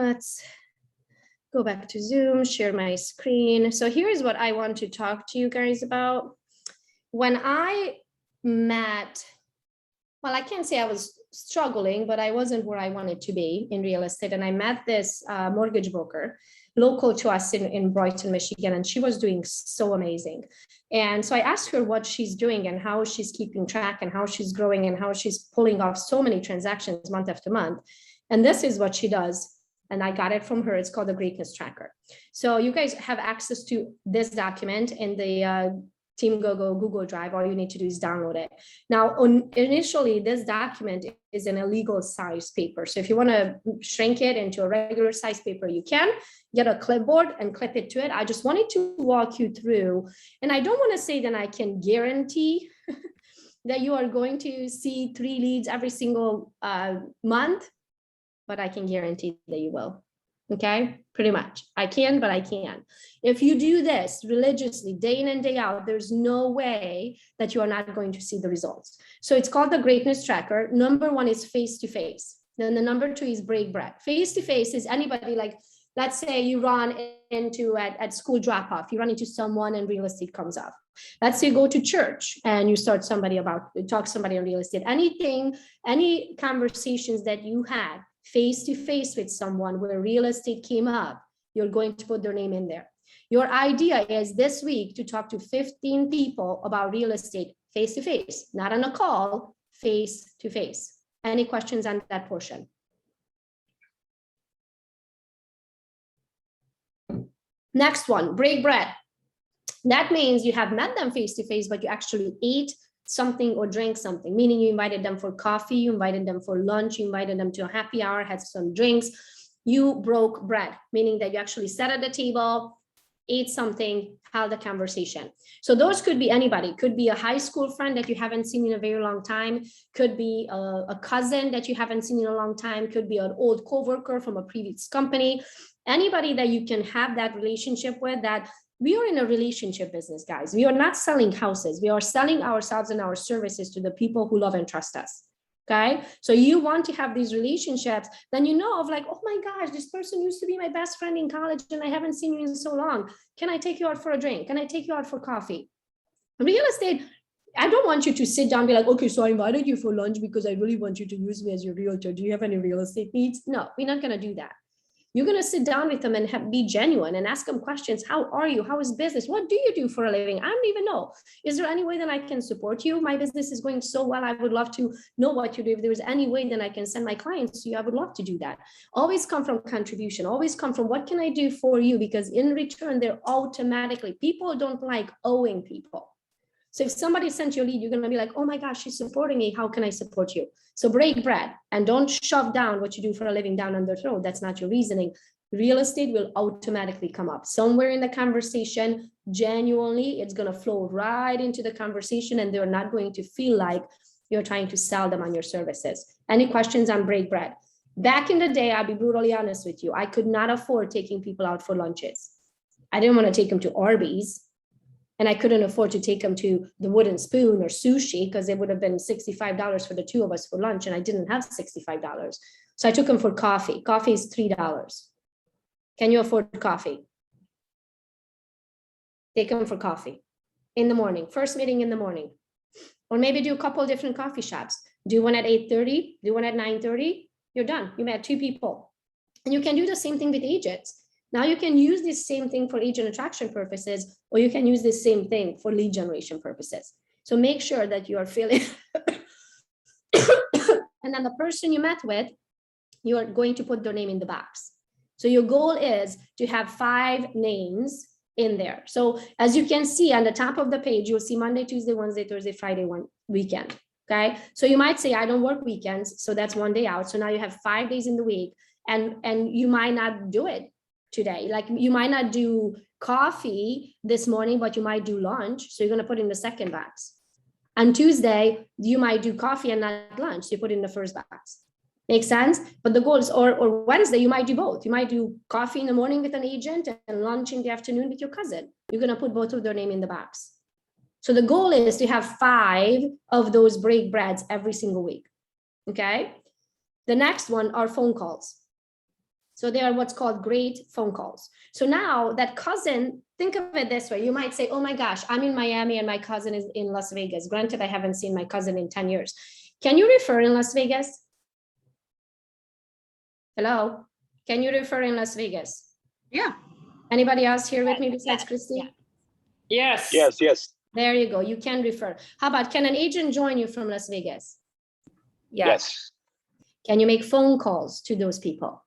let's go back to Zoom, share my screen. So here's what I want to talk to you guys about. When I met, well, I can't say I was struggling, but I wasn't where I wanted to be in real estate. And I met this mortgage broker local to us in Brighton, Michigan, and she was doing so amazing. And so I asked her what she's doing and how she's keeping track and how she's growing and how she's pulling off so many transactions month after month. And this is what she does. And I got it from her. It's called the Greatness Tracker. So you guys have access to this document in the Team Gogo Google Drive. All you need to do is download it. Now, initially, this document is an illegal size paper. So if you want to shrink it into a regular size paper, you can get a clipboard and clip it to it. I just wanted to walk you through, and I don't want to say that I can guarantee that you are going to see 3 leads every single month, but I can guarantee that you will. Okay, pretty much. I can, but I can. If you do this religiously, day in and day out, there's no way that you are not going to see the results. So it's called the Greatness Tracker. Number 1 is face-to-face. Then the number 2 is break bread. Face-to-face is anybody, like, let's say you run into at school drop-off, you run into someone and real estate comes up. Let's say you go to church and you talk to somebody on real estate. Anything, any conversations that you had face-to-face with someone where real estate came up, you're going to put their name in there. Your idea is this week to talk to 15 people about real estate face-to-face, not on a call, face-to-face. Any questions on that portion? Next one, break bread. That means you have met them face-to-face, but you actually ate something or drank something, meaning you invited them for coffee, you invited them for lunch, you invited them to a happy hour, had some drinks. You broke bread, meaning that you actually sat at the table, ate something, held a conversation. So those could be anybody. Could be a high school friend that you haven't seen in a very long time. Could be a cousin that you haven't seen in a long time. Could be an old coworker from a previous company. Anybody that you can have that relationship with. That we are in a relationship business, guys. We are not selling houses. We are selling ourselves and our services to the people who love and trust us. Okay, so you want to have these relationships, then you know of like, oh my gosh, this person used to be my best friend in college and I haven't seen you in so long. Can I take you out for a drink? Can I take you out for coffee? Real estate, I don't want you to sit down and be like, okay, so I invited you for lunch because I really want you to use me as your realtor. Do you have any real estate needs? No, we're not going to do that. You're going to sit down with them and be genuine and ask them questions. How are you? How is business? What do you do for a living? I don't even know. Is there any way that I can support you? My business is going so well. I would love to know what you do. If there is any way that I can send my clients to you, I would love to do that. Always come from contribution. Always come from what can I do for you? Because in return, they're automatically, people don't like owing people. So if somebody sent you a lead, you're going to be like, oh my gosh, she's supporting me. How can I support you? So break bread and don't shove down what you do for a living down on their throat. That's not your reasoning. Real estate will automatically come up somewhere in the conversation. Genuinely, it's going to flow right into the conversation and they're not going to feel like you're trying to sell them on your services. Any questions on break bread? Back in the day, I'll be brutally honest with you. I could not afford taking people out for lunches. I didn't want to take them to Arby's. And I couldn't afford to take them to the Wooden Spoon or sushi because it would have been $65 for the 2 of us for lunch. And I didn't have $65. So I took them for coffee. Coffee is $3. Can you afford coffee? Take them for coffee in the morning, first meeting in the morning. Or maybe do a couple of different coffee shops. Do one at 8:30, do one at 9:30. You're done. You met 2 people. And you can do the same thing with agents. Now you can use this same thing for agent attraction purposes, or you can use this same thing for lead generation purposes. So make sure that you are feeling, and then the person you met with, you are going to put their name in the box. So your goal is to have 5 names in there. So as you can see on the top of the page, you'll see Monday, Tuesday, Wednesday, Thursday, Friday, one weekend. Okay. So you might say, I don't work weekends. So that's 1 day out. So now you have 5 days in the week and you might not do it today. Like you might not do coffee this morning, but you might do lunch. So you're going to put in the second box. On Tuesday, you might do coffee and not lunch. So you put in the first box. Makes sense? But the goal is, or Wednesday, you might do both. You might do coffee in the morning with an agent and lunch in the afternoon with your cousin. You're going to put both of their name in the box. So the goal is to have 5 of those break breads every single week. Okay. The next one are phone calls. So they are what's called great phone calls. So now that cousin, think of it this way. You might say, oh my gosh, I'm in Miami and my cousin is in Las Vegas. Granted, I haven't seen my cousin in 10 years. Can you refer in Las Vegas? Hello? Can you refer in Las Vegas? Yeah. Anybody else here with me besides Christy? Yeah. Yes, yes. There you go. You can refer. How about, can an agent join you from Las Vegas? Yes. Can you make phone calls to those people?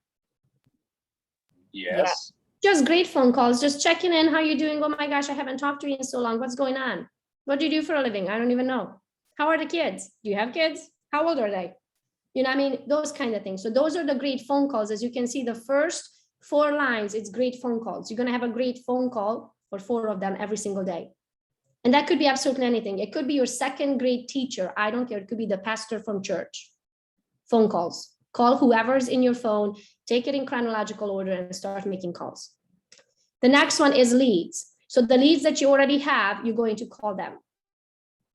Yes. Just great phone calls, just checking in. How you doing? Oh my gosh, I haven't talked to you in so long. What's going on? What do you do for a living? I don't even know. How are the kids? Do you have kids? How old are they? You know, I mean, those kind of things. So those are the great phone calls. As you can see, the first 4 lines, it's great phone calls. You're going to have a great phone call for 4 of them every single day. And that could be absolutely anything. It could be your second grade teacher. I don't care. It could be the pastor from church. Phone calls. Call whoever's in your phone, take it in chronological order and start making calls. The next one is leads. So the leads that you already have, you're going to call them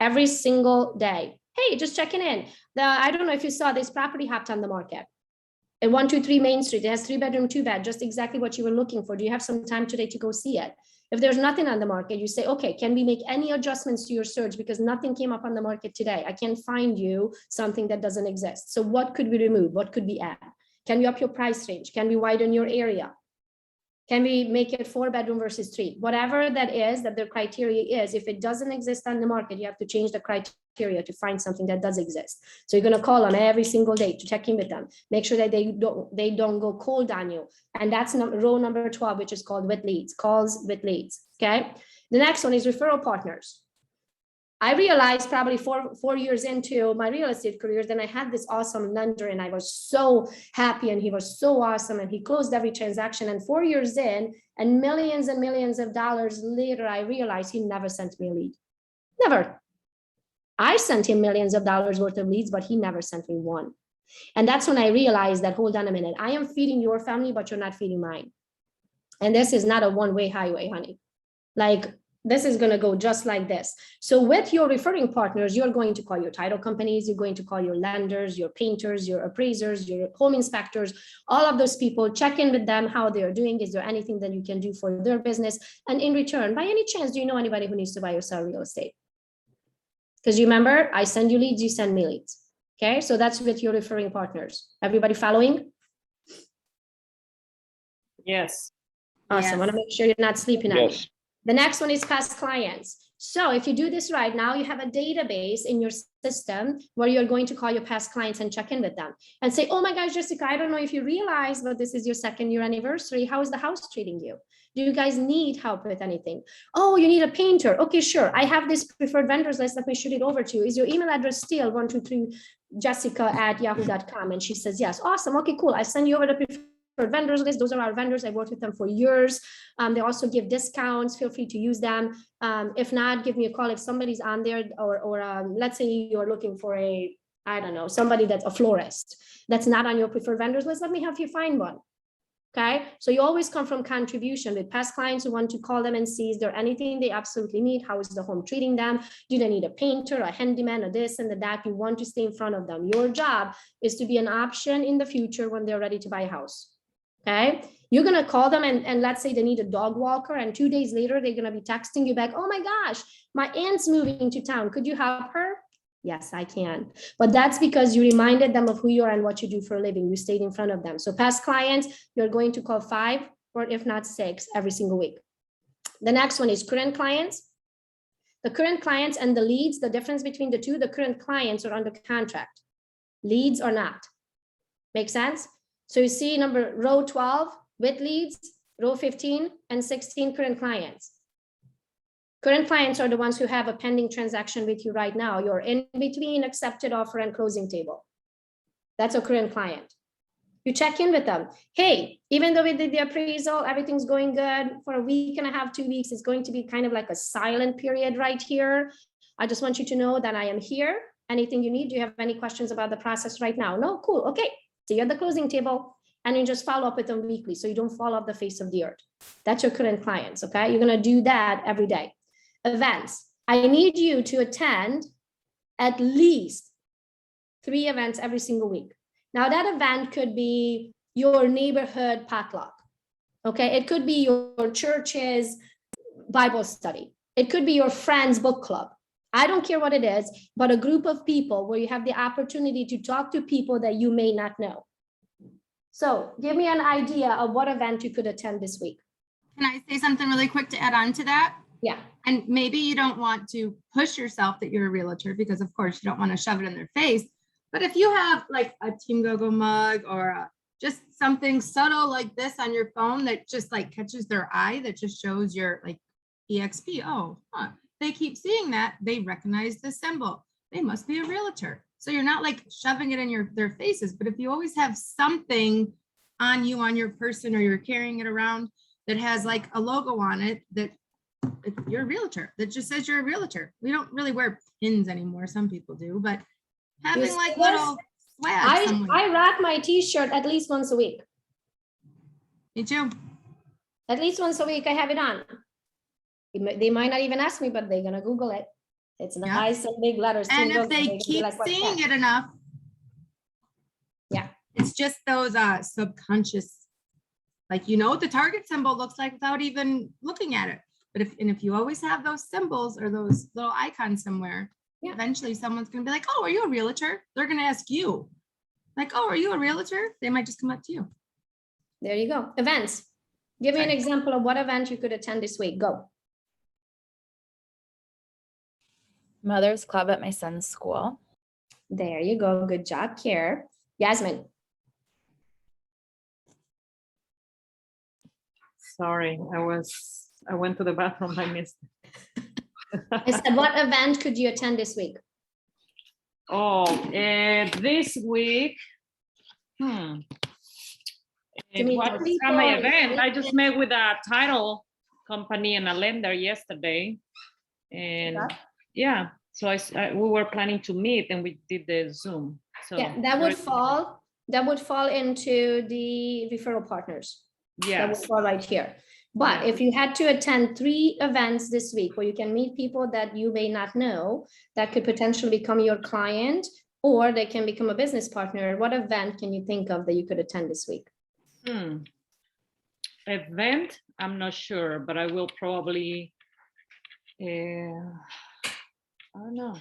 every single day. Hey, just checking in. I don't know if you saw this property hopped on the market at 123 Main Street. It has 3-bedroom, 2-bed, just exactly what you were looking for. Do you have some time today to go see it? If there's nothing on the market, you say, okay, can we make any adjustments to your search because nothing came up on the market today? I can't find you something that doesn't exist. So what could we remove? What could we add? Can we up your price range? Can we widen your area? Can we make it 4-bedroom versus 3? Whatever that is, that the criteria is, if it doesn't exist on the market, you have to change the criteria to find something that does exist. So you're going to call them every single day to check in with them. Make sure that they don't go cold on you. And that's row number 12, which is called with leads, calls with leads. Okay. The next one is referral partners. I realized probably four years into my real estate career, then I had this awesome lender and I was so happy and he was so awesome and he closed every transaction. And 4 years in and millions of dollars later, I realized he never sent me a lead. Never. I sent him millions of dollars worth of leads, but he never sent me one. And that's when I realized that, hold on a minute, I am feeding your family, but you're not feeding mine. And this is not a one-way highway, honey. Like, this is going to go just like this. So with your referring partners, you're going to call your title companies, you're going to call your lenders, your painters, your appraisers, your home inspectors, all of those people, check in with them, how they're doing. Is there anything that you can do for their business? And in return, by any chance, do you know anybody who needs to buy or sell real estate? Because you remember, I send you leads, you send me leads. Okay, so that's with your referring partners. Everybody following? Yes. Awesome. I want to make sure you're not sleeping on me. Yes. The next one is past clients. So if you do this right now, you have a database in your system where you're going to call your past clients and check in with them and say, oh my gosh, Jessica, I don't know if you realize, but this is your 2nd year anniversary. How is the house treating you? Do you guys need help with anything? Oh, you need a painter. Okay, sure. I have this preferred vendors list. Let me shoot it over to you. Is your email address still 123jessica@yahoo.com? And she says, yes. Awesome. Okay, cool. I send you over the preferred vendors list. Those are our vendors. I worked with them for years. They also give discounts. Feel free to use them. If not, give me a call if somebody's on there, or let's say you're looking for I don't know, somebody that's a florist that's not on your preferred vendors list. Let me help you find one. Okay, so you always come from contribution with past clients who want to call them and see, is there anything they absolutely need? How is the home treating them? Do they need a painter, a handyman, or this and that? You want to stay in front of them. Your job is to be an option in the future when they're ready to buy a house. Okay, you're going to call them and let's say they need a dog walker, and 2 days later, they're going to be texting you back. Oh my gosh, my aunt's moving to town. Could you help her? Yes, I can. But that's because you reminded them of who you are and what you do for a living. You stayed in front of them. So past clients, you're going to call 5 or if not 6 every single week. The next one is current clients. The current clients and the leads, the difference between the two, the current clients are under contract. Leads are not. Make sense? So you see row 12 with leads, row 15 and 16 current clients. Current clients are the ones who have a pending transaction with you right now. You're in between accepted offer and closing table. That's a current client. You check in with them. Hey, even though we did the appraisal, everything's going good for a week and a half, 2 weeks, it's going to be kind of like a silent period right here. I just want you to know that I am here. Anything you need? Do you have any questions about the process right now? No? Cool. Okay. See you at the closing table. And you just follow up with them weekly so you don't fall off the face of the earth. That's your current clients. Okay. You're going to do that every day. Events. I need you to attend at least 3 events every single week. Now that event could be your neighborhood potluck. Okay, it could be your church's Bible study. It could be your friend's book club. I don't care what it is, but a group of people where you have the opportunity to talk to people that you may not know. So give me an idea of what event you could attend this week. Can I say something really quick to add on to that? Yeah. And maybe you don't want to push yourself that you're a realtor because of course you don't want to shove it in their face. But if you have like a Team Gogo mug or just something subtle like this on your phone that just like catches their eye, that just shows your like EXP. Oh, huh. They keep seeing that. They recognize the symbol. They must be a realtor. So you're not like shoving it in their faces. But if you always have something on you, on your person, or you're carrying it around that has like a logo on it that you're a realtor, that just says you're a realtor. We don't really wear pins anymore. Some people do, but having like little swag. I rock my t-shirt at least once a week. Me too. At least once a week I have it on. They might not even ask me, but they're gonna Google it. It's nice and big letters. And if they keep seeing it enough, yeah, it's just those subconscious, like you know what the target symbol looks like without even looking at it. But if you always have those symbols or those little icons somewhere, eventually someone's gonna be like, "Oh, are you a realtor?" They're gonna ask you, like, "Oh, are you a realtor?" They might just come up to you. There you go. Events. Give me an example of what event you could attend this week. Go. Mother's club at my son's school. There you go. Good job, Kier. Yasmin. Sorry, I went to the bathroom. I missed. I said, what event could you attend this week? Oh, this week. What is my event? I just met with a title company and a lender yesterday, and yeah, so we were planning to meet, and we did the Zoom. So yeah, that would fall into the referral partners. Yeah, that would fall right here. But if you had to attend 3 events this week where you can meet people that you may not know that could potentially become your client, or they can become a business partner, what event can you think of that you could attend this week? Event, I'm not sure, but I will probably, I don't know.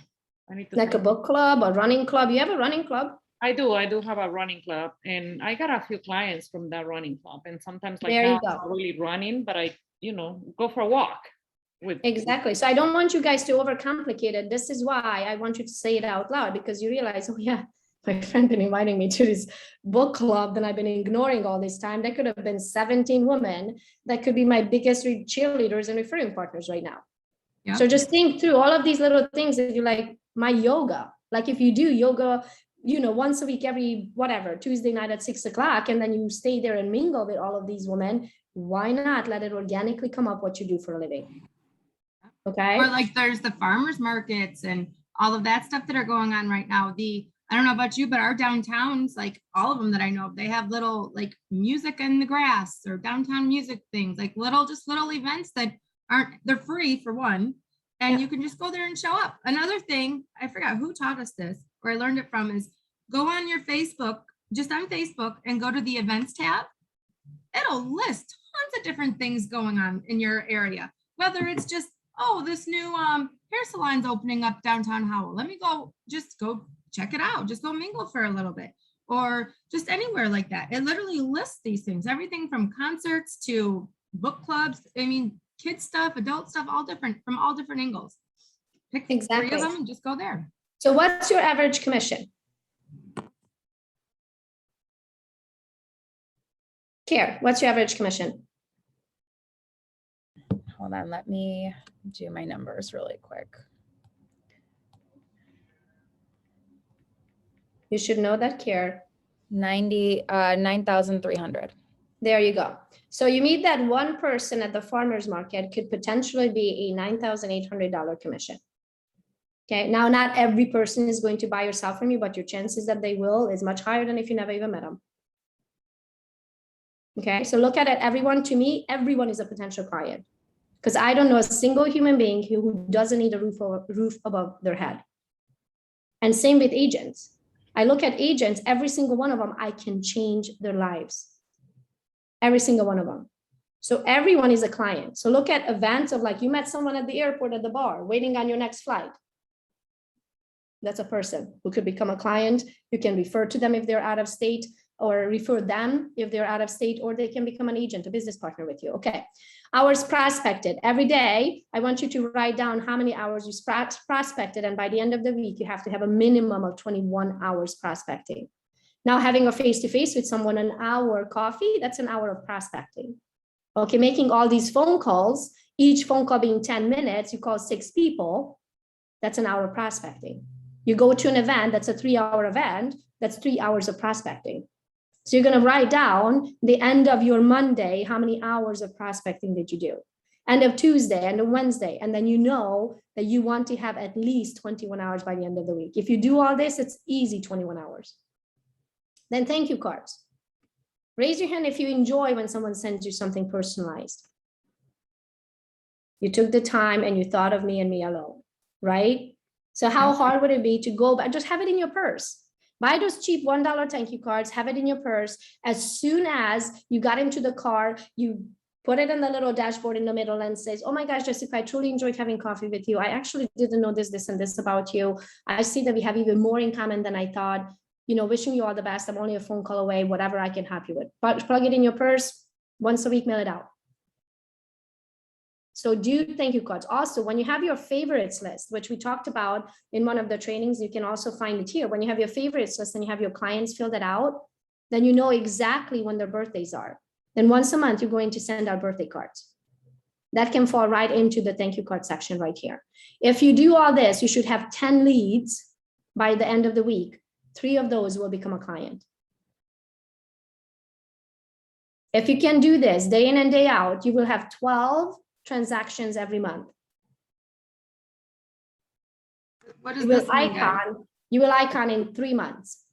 I need to like a book club or running club. You have a running club? I do have a running club, and I got a few clients from that running club, and sometimes like there now you go. I'm not really running, but I, go for a walk. Exactly. So I don't want you guys to overcomplicate it. This is why I want you to say it out loud, because you realize, oh yeah, my friend been inviting me to this book club that I've been ignoring all this time. That could have been 17 women that could be my biggest cheerleaders and referring partners right now. Yeah. So just think through all of these little things that you like. My yoga, like if you do yoga, once a week, every Tuesday night at 6 o'clock, and then you stay there and mingle with all of these women, why not let it organically come up what you do for a living? Okay. Or like there's the farmers markets and all of that stuff that are going on right now. I don't know about you, but our downtowns, like all of them that I know of, they have little like music in the grass or downtown music things, like little events that they're free for one. And you can just go there and show up. Another thing, I forgot who taught us this, or I learned it from, is go on your Facebook, just on Facebook, and go to the events tab. It'll list tons of different things going on in your area. Whether it's just, oh, this new hair salon's opening up downtown Howell. Let me go check it out. Just go mingle for a little bit. Or just anywhere like that. It literally lists these things, everything from concerts to book clubs. I mean, kids stuff, adult stuff, from all different angles. Pick 3 of them and just go there. So what's your average commission? Kier, what's your average commission? Hold on, let me do my numbers really quick. You should know that, Kier. 9,300. There you go. So you meet that one person at the farmer's market could potentially be a $9,800 commission. Okay, now not every person is going to buy or sell from you, but your chances that they will is much higher than if you never even met them. Okay, so look at it. Everyone is a potential client, because I don't know a single human being who doesn't need a roof above their head. And same with agents. I look at agents, every single one of them, I can change their lives. Every single one of them. So everyone is a client. So look at events of like you met someone at the airport at the bar waiting on your next flight. That's a person who could become a client. You can refer to them if they're out of state, or refer them if they're out of state, or they can become an agent, a business partner with you. Okay. Hours prospected. Every day, I want you to write down how many hours you prospected. And by the end of the week, you have to have a minimum of 21 hours prospecting. Now, having a face-to-face with someone, an hour coffee, that's an hour of prospecting. Okay, making all these phone calls, each phone call being 10 minutes, you call 6 people, that's an hour of prospecting. You go to an event, that's a 3-hour event, that's 3 hours of prospecting. So you're going to write down the end of your Monday, how many hours of prospecting did you do? End of Tuesday, end of Wednesday, and then you know that you want to have at least 21 hours by the end of the week. If you do all this, it's easy 21 hours. Then thank you cards. Raise your hand if you enjoy when someone sends you something personalized. You took the time and you thought of me and me alone, right? So how hard would it be to go back? Just have it in your purse. Buy those cheap $1 thank you cards, have it in your purse. As soon as you got into the car, you put it in the little dashboard in the middle and says, oh my gosh, Jessica, I truly enjoyed having coffee with you. I actually didn't know this, and this about you. I see that we have even more in common than I thought. You know, wishing you all the best. I'm only a phone call away, whatever I can help you with. But plug it in your purse, once a week, mail it out. So do thank you cards. Also, when you have your favorites list, which we talked about in one of the trainings, you can also find it here. When you have your favorites list and you have your clients fill that out, then you know exactly when their birthdays are. Then once a month, you're going to send out birthday cards. That can fall right into the thank you card section right here. If you do all this, you should have 10 leads by the end of the week. 3 of those will become a client. If you can do this day in and day out, you will have 12 transactions every month. What does this mean, guys? You will icon in 3 months.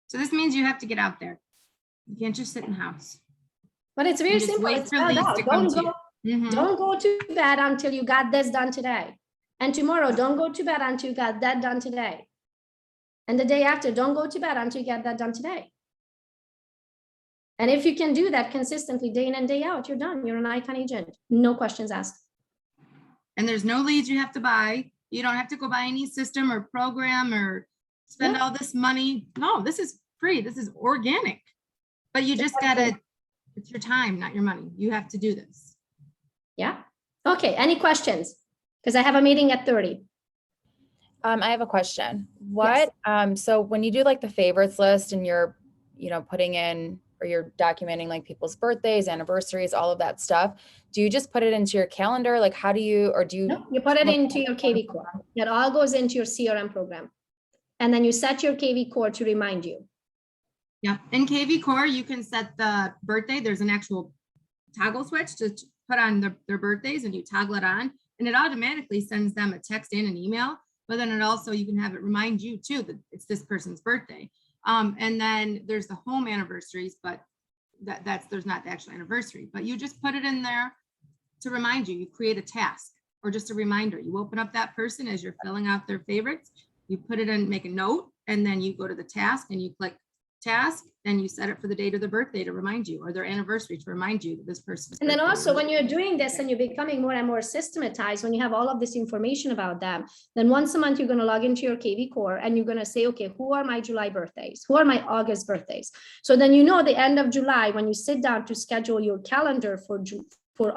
So this means you have to get out there. You can't just sit in the house. But it's very And just simple. wait It's for spelled leads out. to come to you. Mhm. Don't go to bed until you got this done today. And tomorrow, don't go to bed until you got that done today. And the day after, don't go to bed until you get that done today. And if you can do that consistently day in and day out, you're done. You're an icon agent. No questions asked. And there's no leads you have to buy. You don't have to go buy any system or program or spend all this money. No, this is free. This is organic. But you just gotta, it's your time, not your money. You have to do this. Yeah. Okay. Any questions? Because I have a meeting at 30. I have a question. What, so when you do like the favorites list and you're, you know, putting in, or you're documenting like people's birthdays, anniversaries, all of that stuff, do you just put it into your calendar? Like how do you, or do you? No, you put it into your KV core. It all goes into your CRM program. And then you set your KV core to remind you. Yeah. In KV Core, you can set the birthday. There's an actual toggle switch to put on their birthdays, and you toggle it on, and it automatically sends them a text and an email. But then it also, you can have it remind you too that it's this person's birthday. And then there's the home anniversaries, but there's not the actual anniversary, but you just put it in there to remind you. You create a task or just a reminder. You open up that person as you're filling out their favorites, you put it in, make a note, and then you go to the task and you click task, and you set it for the date of their birthday to remind you, or their anniversary to remind you that this person. And then also when you're doing this and you're becoming more and more systematized, when you have all of this information about them, then once a month you're going to log into your KV core and you're going to say, okay, who are my July birthdays? Who are my August birthdays? So then you know the end of July, when you sit down to schedule your calendar for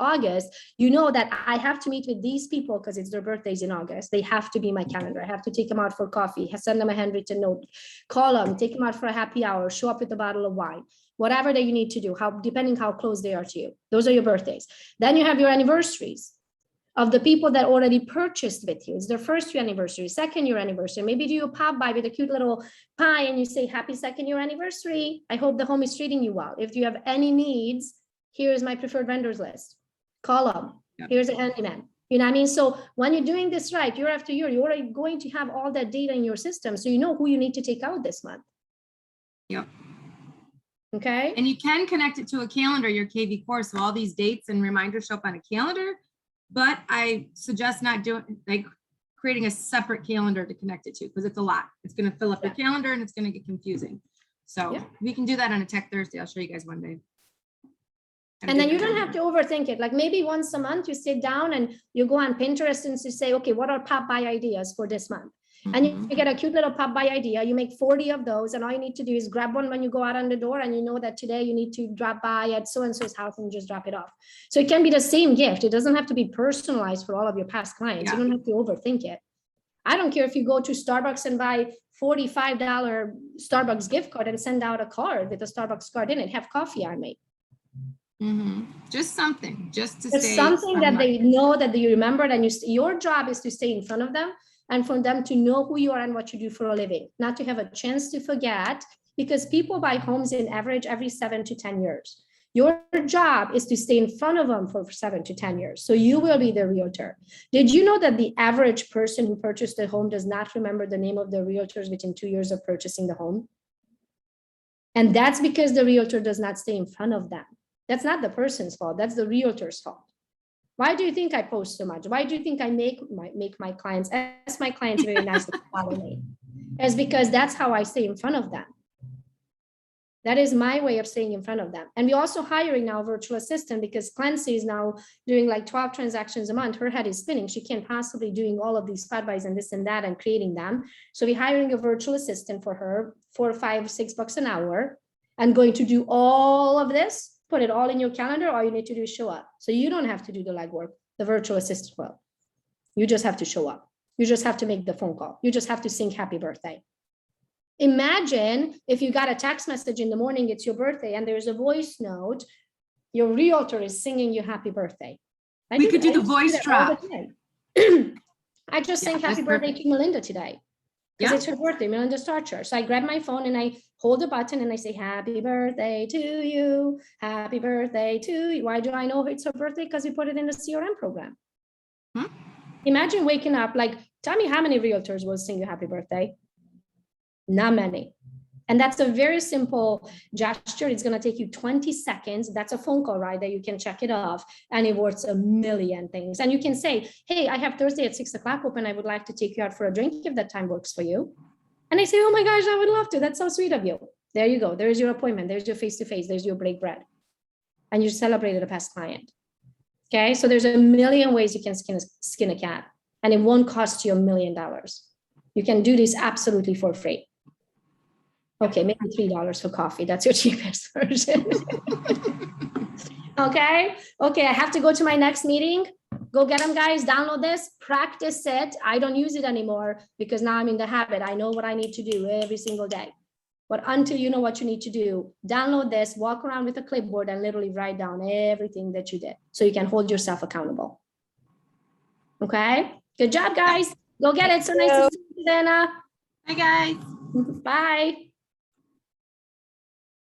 August, you know that I have to meet with these people because it's their birthdays in August. They have to be my calendar. I have to take them out for coffee, send them a handwritten note, call them, take them out for a happy hour, show up with a bottle of wine, whatever that you need to do, depending how close they are to you. Those are your birthdays. Then you have your anniversaries of the people that already purchased with you. It's their first year anniversary, second year anniversary. Maybe do you pop by with a cute little pie and you say, happy second year anniversary. I hope the home is treating you well. If you have any needs, here's my preferred vendors list. Call them. Yep. Here's a handyman. You know what I mean? So when you're doing this right, year after year, you're already going to have all that data in your system. So you know who you need to take out this month. Yep. Okay. And you can connect it to a calendar, your KV core. So all these dates and reminders show up on a calendar, but I suggest not doing, like, creating a separate calendar to connect it to, because it's a lot. It's going to fill up your calendar and it's going to get confusing. So Yeah. we can do that on a Tech Thursday. I'll show you guys one day. And then you don't have to overthink it. Like maybe once a month you sit down and you go on Pinterest and you say, okay, what are pop by ideas for this month? And you get a cute little pop by idea. You make 40 of those, and all you need to do is grab one when you go out on the door, and you know that today you need to drop by at so-and-so's house and just drop it off. So it can be the same gift. It doesn't have to be personalized for all of your past clients. You don't have to overthink it. I don't care if you go to Starbucks and buy $45 Starbucks gift card and send out a card with a Starbucks card in it. Have coffee I made. Just something, just to It's say something that they know that you remembered, and your job is to stay in front of them and for them to know who you are and what you do for a living, not to have a chance to forget, because people buy homes in average every 7 to 10 years. Your job is to stay in front of them for 7 to 10 years. So you will be the realtor. Did you know that the average person who purchased a home does not remember the name of the realtors within 2 years of purchasing the home? And that's because the realtor does not stay in front of them. That's not the person's fault. That's the realtor's fault. Why do you think I post so much? Why do you think I make my clients, ask my clients very nicely to follow me? It's because that's how I stay in front of them. That is my way of staying in front of them. And we're also hiring now a virtual assistant, because Clancy is now doing like 12 transactions a month. Her head is spinning. She can't possibly doing all of these spot buys and this and that and creating them. So we're hiring a virtual assistant for her, $4, $5, $6 an hour, and going to do all of this. Put it all in your calendar. All you need to do is show up. So you don't have to do the legwork. The virtual assistant will. You just have to show up. You just have to make the phone call. You just have to sing happy birthday. Imagine if you got a text message in the morning, it's your birthday, and there's a voice note. Your realtor is singing you happy birthday. We could do the voice drop. I just sang happy birthday to Melinda today. Because it's her birthday, Melinda Starcher. So I grab my phone and I hold the button and I say, happy birthday to you. Happy birthday to you. Why do I know it's her birthday? Because we put it in the CRM program. Imagine waking up, like, tell me how many realtors will sing you happy birthday? Not many. And that's a very simple gesture. It's going to take you 20 seconds. That's a phone call, right? That you can check it off, and it works a million things. And you can say, hey, I have Thursday at 6 o'clock open. I would like to take you out for a drink if that time works for you. And I say, oh my gosh, I would love to. That's so sweet of you. There you go. There's your appointment. There's your face-to-face. There's your break bread. And you celebrated a past client. Okay. So there's a million ways you can skin a cat, and it won't cost you $1 million. You can do this absolutely for free. Okay, maybe $3 for coffee. That's your cheapest version. Okay, I have to go to my next meeting. Go get them, guys. Download this, practice it. I don't use it anymore because now I'm in the habit. I know what I need to do every single day. But until you know what you need to do, download this, walk around with a clipboard and literally write down everything that you did so you can hold yourself accountable. Okay, good job, guys. Go get it. So nice to see you, Susanna. Hi, guys. Bye.